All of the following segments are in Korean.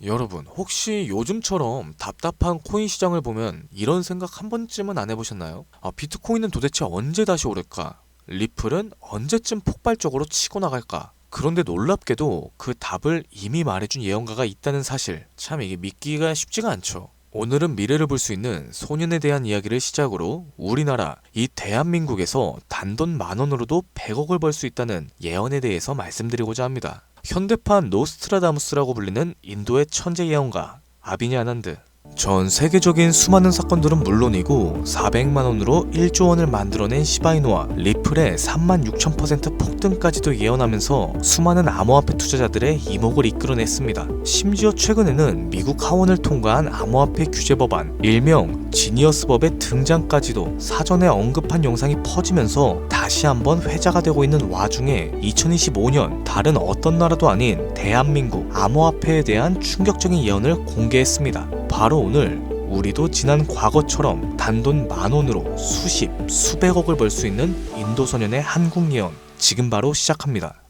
여러분, 혹시 요즘처럼 답답한 코인 시장을 보면 이런 생각 한 번쯤은 안 해보셨나요? 비트코인은 도대체 언제 다시 오를까? 리플은 언제쯤 폭발적으로 치고 나갈까? 그런데 놀랍게도 그 답을 이미 말해준 예언가가 있다는 사실, 참 이게 믿기가 쉽지가 않죠. 오늘은 미래를 볼 수 있는 소년에 대한 이야기를 시작으로 우리나라, 이 대한민국에서 단돈 10,000원으로도 100억을 벌 수 있다는 예언에 대해서 말씀드리고자 합니다. 현대판 노스트라다무스라고 불리는 인도의 천재 예언가 아비니 아난드. 전 세계적인 수많은 사건들은 물론이고 400만원으로 1조 원을 만들어낸 시바이누와 리플의 36,000% 폭등까지도 예언하면서 수많은 암호화폐 투자자들의 이목을 이끌어냈습니다. 심지어 최근에는 미국 하원을 통과한 암호화폐 규제 법안, 일명 지니어스법의 등장까지도 사전에 언급한 영상이 퍼지면서 다시 한번 회자가 되고 있는 와중에 2025년 다른 어떤 나라도 아닌 대한민국 암호화폐에 대한 충격적인 예언을 공개했습니다. 바로 오늘 우리도 지난 과거처럼 단돈 10,000원으로 수십, 수백억을 벌 수 있는 인도 소년의 한국 예언, 지금 바로 시작합니다.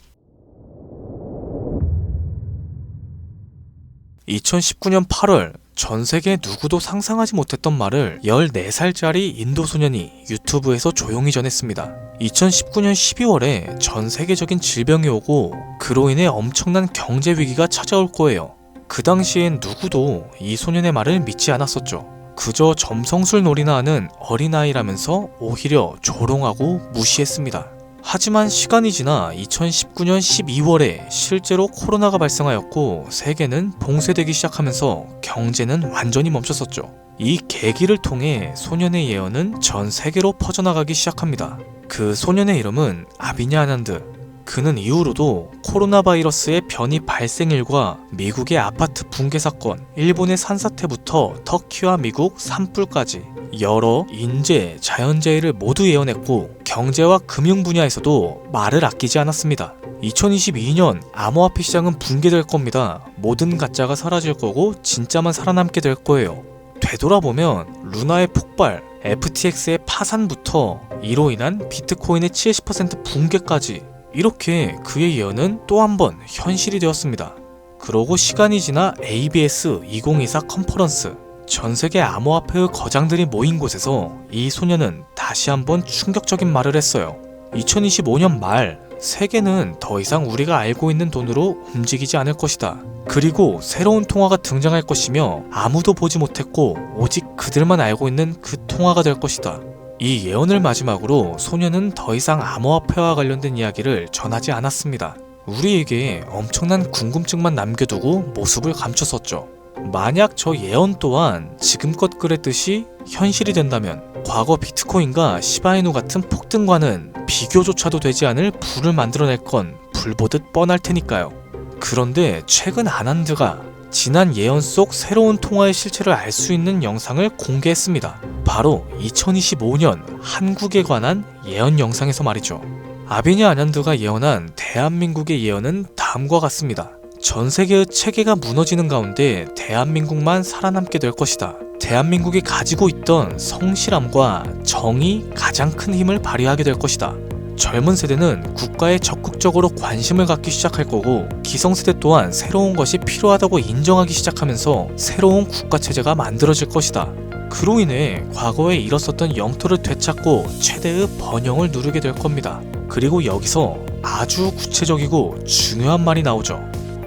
2019년 8월 전 세계 누구도 상상하지 못했던 말을 14살짜리 인도 소년이 유튜브에서 조용히 전했습니다. 2019년 12월에 전 세계적인 질병이 오고 그로 인해 엄청난 경제 위기가 찾아올 거예요. 그 당시엔 누구도 이 소년의 말을 믿지 않았었죠. 그저 점성술 놀이나 하는 어린아이라면서 오히려 조롱하고 무시했습니다. 하지만 시간이 지나 2019년 12월에 실제로 코로나가 발생하였고 세계는 봉쇄되기 시작하면서 경제는 완전히 멈췄었죠. 이 계기를 통해 소년의 예언은 전 세계로 퍼져나가기 시작합니다. 그 소년의 이름은 아비니 아난드. 그는 이후로도 코로나 바이러스의 변이 발생일과 미국의 아파트 붕괴 사건, 일본의 산사태부터 터키와 미국 산불까지 여러 인재, 자연재해를 모두 예언했고 경제와 금융 분야에서도 말을 아끼지 않았습니다. 2022년 암호화폐 시장은 붕괴될 겁니다. 모든 가짜가 사라질 거고 진짜만 살아남게 될 거예요. 되돌아보면 루나의 폭발, FTX의 파산부터 이로 인한 비트코인의 70% 붕괴까지 이렇게 그의 예언은 또 한 번 현실이 되었습니다. 그러고 시간이 지나 ABS 2024 컨퍼런스, 전 세계 암호화폐의 거장들이 모인 곳에서 이 소년은 다시 한번 충격적인 말을 했어요. 2025년 말 세계는 더 이상 우리가 알고 있는 돈으로 움직이지 않을 것이다. 그리고 새로운 통화가 등장할 것이며 아무도 보지 못했고 오직 그들만 알고 있는 그 통화가 될 것이다. 이 예언을 마지막으로 소년은 더 이상 암호화폐와 관련된 이야기를 전하지 않았습니다. 우리에게 엄청난 궁금증만 남겨두고 모습을 감췄었죠. 만약 저 예언 또한 지금껏 그랬듯이 현실이 된다면 과거 비트코인과 시바이누 같은 폭등과는 비교조차도 되지 않을 부를 만들어낼 건 불보듯 뻔할 테니까요. 그런데 최근 아난드가 지난 예언 속 새로운 통화의 실체를 알 수 있는 영상을 공개했습니다. 바로 2025년 한국에 관한 예언 영상에서 말이죠. 아비니 아난드가 예언한 대한민국의 예언은 다음과 같습니다. 전 세계의 체계가 무너지는 가운데 대한민국만 살아남게 될 것이다. 대한민국이 가지고 있던 성실함과 정이 가장 큰 힘을 발휘하게 될 것이다. 젊은 세대는 국가에 적극적으로 관심을 갖기 시작할 거고 기성세대 또한 새로운 것이 필요하다고 인정하기 시작하면서 새로운 국가체제가 만들어질 것이다. 그로 인해 과거에 잃었었던 영토를 되찾고 최대의 번영을 누리게 될 겁니다. 그리고 여기서 아주 구체적이고 중요한 말이 나오죠.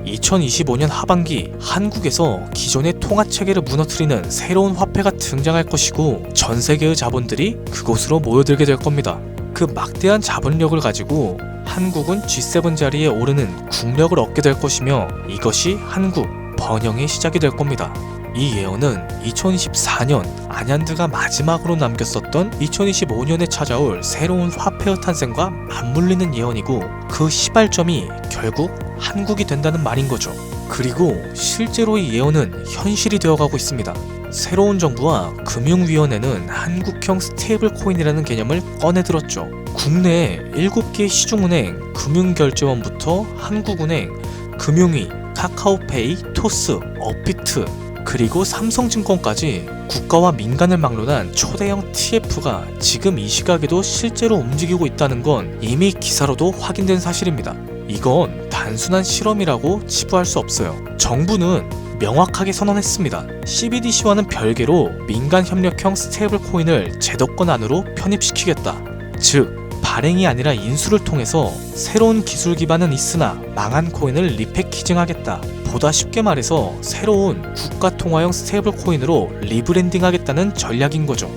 2025년 하반기 한국에서 기존의 통화체계를 무너뜨리는 새로운 화폐가 등장할 것이고 전 세계의 자본들이 그곳으로 모여들게 될 겁니다. 그 막대한 자본력을 가지고 한국은 G7 자리에 오르는 국력을 얻게 될 것이며 이것이 한국 번영의 시작이 될 겁니다. 이 예언은 2024년 아난드가 마지막으로 남겼었던 2025년에 찾아올 새로운 화폐의 탄생과 맞물리는 예언이고 그 시발점이 결국 한국이 된다는 말인 거죠. 그리고 실제로 이 예언은 현실이 되어가고 있습니다. 새로운 정부와 금융위원회는 한국형 스테이블 코인이라는 개념을 꺼내들었죠. 국내에 7개의 시중은행, 금융결제원부터 한국은행, 금융위, 카카오페이, 토스, 업비트, 그리고 삼성증권까지 국가와 민간을 막론한 초대형 TF가 지금 이 시각에도 실제로 움직이고 있다는 건 이미 기사로도 확인된 사실입니다. 이건 단순한 실험이라고 치부할 수 없어요. 정부는 명확하게 선언했습니다. CBDC와는 별개로 민간 협력형 스테이블 코인을 제도권 안으로 편입시키겠다. 즉 발행이 아니라 인수를 통해서 새로운 기술 기반은 있으나 망한 코인을 리패키징하겠다. 보다 쉽게 말해서 새로운 국가 통화형 스테이블 코인으로 리브랜딩하겠다는 전략인 거죠.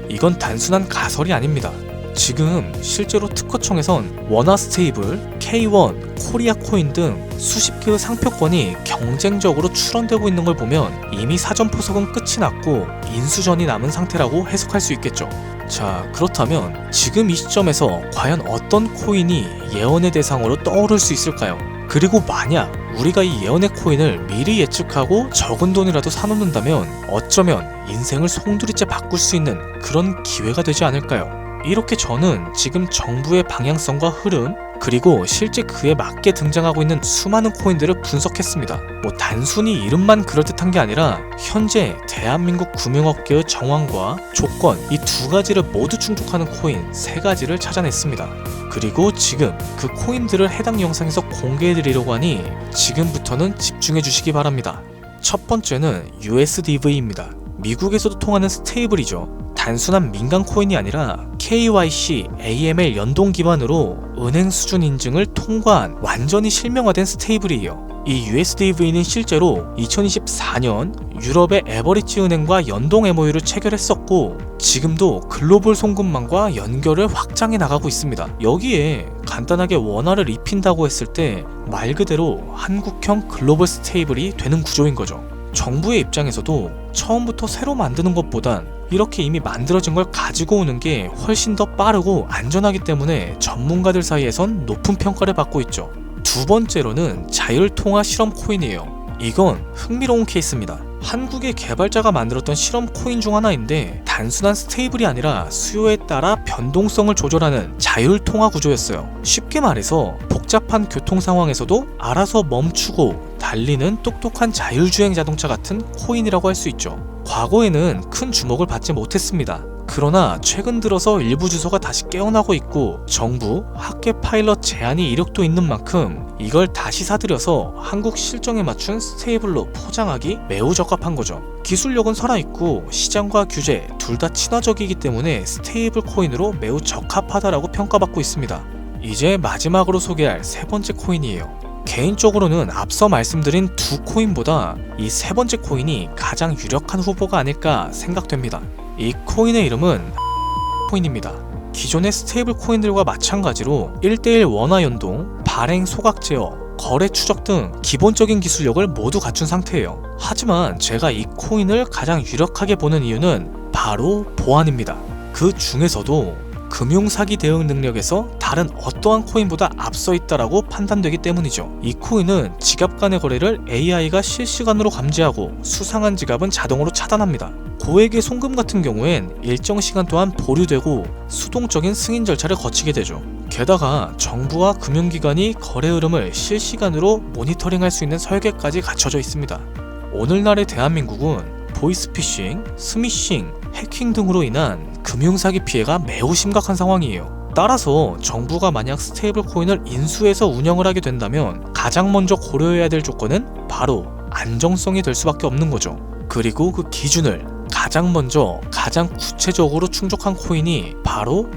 이건 단순한 가설이 아닙니다. 지금 실제로 특허청에선 원화 스테이블, K1, 코리아 코인 등 수십 개의 상표권이 경쟁적으로 출원되고 있는 걸 보면 이미 사전 포석은 끝이 났고 인수전이 남은 상태라고 해석할 수 있겠죠. 자, 그렇다면 지금 이 시점에서 과연 어떤 코인이 예언의 대상으로 떠오를 수 있을까요? 그리고 만약 우리가 이 예언의 코인을 미리 예측하고 적은 돈이라도 사놓는다면 어쩌면 인생을 송두리째 바꿀 수 있는 그런 기회가 되지 않을까요? 이렇게 저는 지금 정부의 방향성과 흐름, 그리고 실제 그에 맞게 등장하고 있는 수많은 코인들을 분석했습니다. 단순히 이름만 그럴듯한 게 아니라 현재 대한민국 금융업계의 정황과 조건, 이 두 가지를 모두 충족하는 코인 3가지를 찾아냈습니다. 그리고 지금 그 코인들을 해당 영상에서 공개해드리려고 하니 지금부터는 집중해 주시기 바랍니다. 첫 번째는 USDV입니다. 미국에서도 통하는 스테이블이죠. 단순한 민간 코인이 아니라 KYC, AML 연동 기반으로 은행 수준 인증을 통과한 완전히 실명화된 스테이블이에요. 이 USDV는 실제로 2024년 유럽의 에버리지 은행과 연동 MOU를 체결했었고 지금도 글로벌 송금망과 연결을 확장해 나가고 있습니다. 여기에 간단하게 원화를 입힌다고 했을 때 말 그대로 한국형 글로벌 스테이블이 되는 구조인 거죠. 정부의 입장에서도 처음부터 새로 만드는 것보단 이렇게 이미 만들어진 걸 가지고 오는 게 훨씬 더 빠르고 안전하기 때문에 전문가들 사이에선 높은 평가를 받고 있죠. 두 번째로는 자율통화 실험 코인이에요. 이건 흥미로운 케이스입니다. 한국의 개발자가 만들었던 실험 코인 중 하나인데 단순한 스테이블이 아니라 수요에 따라 변동성을 조절하는 자율통화 구조였어요. 쉽게 말해서 복잡한 교통 상황에서도 알아서 멈추고 달리는 똑똑한 자율주행 자동차 같은 코인이라고 할 수 있죠. 과거에는 큰 주목을 받지 못했습니다. 그러나 최근 들어서 일부 주소가 다시 깨어나고 있고 정부, 학계 파일럿 제한이 이력도 있는 만큼 이걸 다시 사들여서 한국 실정에 맞춘 스테이블로 포장하기 매우 적합한 거죠. 기술력은 살아있고 시장과 규제 둘 다 친화적이기 때문에 스테이블 코인으로 매우 적합하다라고 평가받고 있습니다. 이제 마지막으로 소개할 3번째 코인이에요. 개인적으로는 앞서 말씀드린 두 코인보다 이 3번째 코인이 가장 유력한 후보가 아닐까 생각됩니다. 이 코인의 이름은 코인입니다. 기존의 스테이블 코인들과 마찬가지로 1:1 원화 연동, 발행 소각 제어, 거래 추적 등 기본적인 기술력을 모두 갖춘 상태예요. 하지만 제가 이 코인을 가장 유력하게 보는 이유는 바로 보안입니다. 그 중에서도 금융사기 대응 능력에서 다른 어떠한 코인보다 앞서 있다라고 판단되기 때문이죠. 이 코인은 지갑 간의 거래를 AI가 실시간으로 감지하고 수상한 지갑은 자동으로 차단합니다. 고액의 송금 같은 경우엔 일정 시간 동안 보류되고 수동적인 승인 절차를 거치게 되죠. 게다가 정부와 금융기관이 거래 흐름을 실시간으로 모니터링할 수 있는 설계까지 갖춰져 있습니다. 오늘날의 대한민국은 보이스피싱, 스미싱, 해킹 등으로 인한 금융사기 피해가 매우 심각한 상황이에요. 따라서 정부가 만약 스테이블 코인을 인수해서 운영을 하게 된다면 가장 먼저 고려해야 될 조건은 바로 안정성이 될 수밖에 없는 거죠. 그리고 그 기준을 가장 먼저 가장 구체적으로 충족한 코인이 바로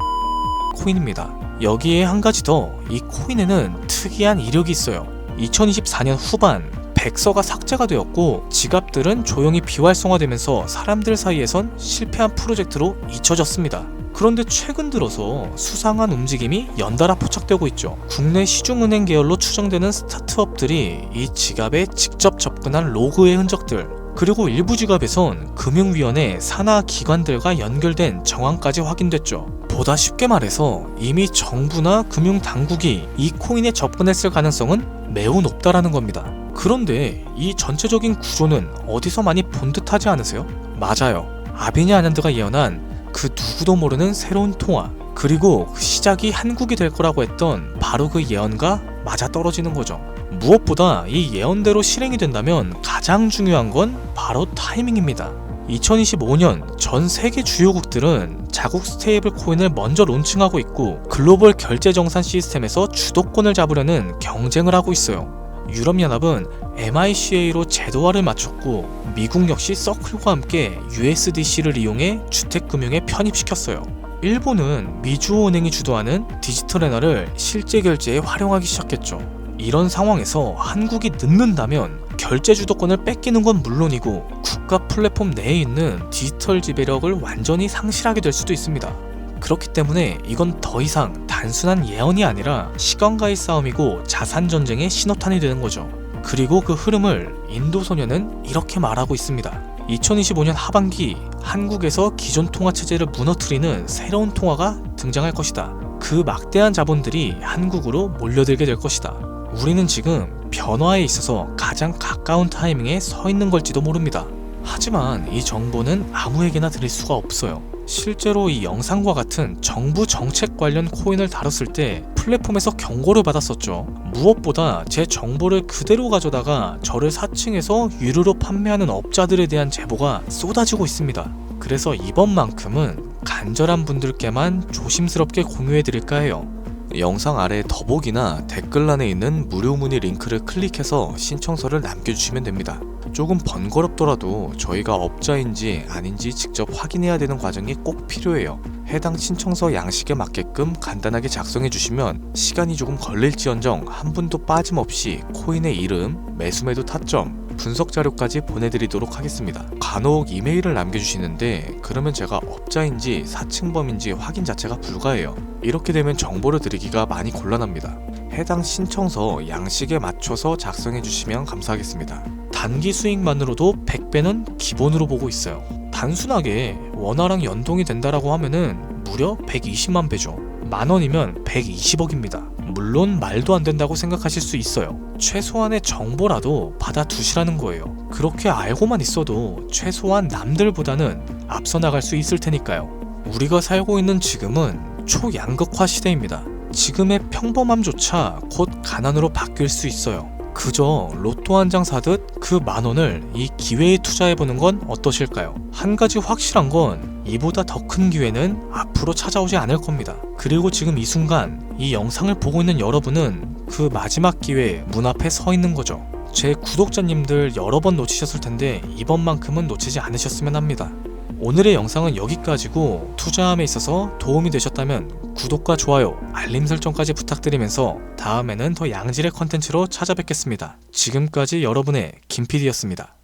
코인입니다. 여기에 한 가지 더, 이 코인에는 특이한 이력이 있어요. 2024년 후반 백서가 삭제가 되었고 지갑들은 조용히 비활성화되면서 사람들 사이에선 실패한 프로젝트로 잊혀졌습니다. 그런데 최근 들어서 수상한 움직임이 연달아 포착되고 있죠. 국내 시중은행 계열로 추정되는 스타트업들이 이 지갑에 직접 접근한 로그의 흔적들, 그리고 일부 지갑에선 금융위원회 산하 기관들과 연결된 정황까지 확인됐죠. 보다 쉽게 말해서 이미 정부나 금융당국이 이 코인에 접근했을 가능성은 매우 높다라는 겁니다. 그런데 이 전체적인 구조는 어디서 많이 본 듯하지 않으세요? 맞아요. 아비니 아년드가 예언한 그 누구도 모르는 새로운 통화, 그리고 그 시작이 한국이 될 거라고 했던 바로 그 예언과 맞아떨어지는 거죠. 무엇보다 이 예언대로 실행이 된다면 가장 중요한 건 바로 타이밍입니다. 2025년 전 세계 주요국들은 자국 스테이블 코인을 먼저 론칭하고 있고 글로벌 결제 정산 시스템에서 주도권을 잡으려는 경쟁을 하고 있어요. 유럽연합은 MICA로 제도화를 마쳤고 미국 역시 서클과 함께 USDC를 이용해 주택금융에 편입시켰어요. 일본은 미주은행이 주도하는 디지털 엔화를 실제 결제에 활용하기 시작했죠. 이런 상황에서 한국이 늦는다면 결제 주도권을 뺏기는 건 물론이고 국가 플랫폼 내에 있는 디지털 지배력을 완전히 상실하게 될 수도 있습니다. 그렇기 때문에 이건 더 이상 단순한 예언이 아니라 시간과의 싸움이고 자산 전쟁의 신호탄이 되는 거죠. 그리고 그 흐름을 인도소년은 이렇게 말하고 있습니다. 2025년 하반기 한국에서 기존 통화 체제를 무너뜨리는 새로운 통화가 등장할 것이다. 그 막대한 자본들이 한국으로 몰려들게 될 것이다. 우리는 지금 변화에 있어서 가장 가까운 타이밍에 서 있는 걸지도 모릅니다. 하지만 이 정보는 아무에게나 드릴 수가 없어요. 실제로 이 영상과 같은 정부 정책 관련 코인을 다뤘을 때 플랫폼에서 경고를 받았었죠. 무엇보다 제 정보를 그대로 가져다가 저를 사칭해서 유료로 판매하는 업자들에 대한 제보가 쏟아지고 있습니다. 그래서 이번만큼은 간절한 분들께만 조심스럽게 공유해드릴까 해요. 영상 아래 더보기나 댓글란에 있는 무료 문의 링크를 클릭해서 신청서를 남겨주시면 됩니다. 조금 번거롭더라도 저희가 업자인지 아닌지 직접 확인해야 되는 과정이 꼭 필요해요. 해당 신청서 양식에 맞게끔 간단하게 작성해 주시면 시간이 조금 걸릴지언정 한 분도 빠짐없이 코인의 이름, 매수매도 타점, 분석 자료까지 보내드리도록 하겠습니다. 간혹 이메일을 남겨주시는데 그러면 제가 업자인지 사칭범인지 확인 자체가 불가해요. 이렇게 되면 정보를 드리기가 많이 곤란합니다. 해당 신청서 양식에 맞춰서 작성해 주시면 감사하겠습니다. 단기 수익만으로도 100배는 기본으로 보고 있어요. 단순하게 원화랑 연동이 된다라고 하면은 무려 120만 배죠. 만원이면 120억입니다. 물론 말도 안 된다고 생각하실 수 있어요. 최소한의 정보라도 받아두시라는 거예요. 그렇게 알고만 있어도 최소한 남들보다는 앞서 나갈 수 있을 테니까요. 우리가 살고 있는 지금은 초양극화 시대입니다. 지금의 평범함조차 곧 가난으로 바뀔 수 있어요. 그저 로또 한 장 사듯 그 만원을 이 기회에 투자해보는 건 어떠실까요? 한 가지 확실한 건 이보다 더 큰 기회는 앞으로 찾아오지 않을 겁니다. 그리고 지금 이 순간 이 영상을 보고 있는 여러분은 그 마지막 기회에 문 앞에 서 있는 거죠. 제 구독자님들 여러 번 놓치셨을 텐데 이번만큼은 놓치지 않으셨으면 합니다. 오늘의 영상은 여기까지고 투자함에 있어서 도움이 되셨다면 구독과 좋아요, 알림 설정까지 부탁드리면서 다음에는 더 양질의 컨텐츠로 찾아뵙겠습니다. 지금까지 여러분의 김PD였습니다.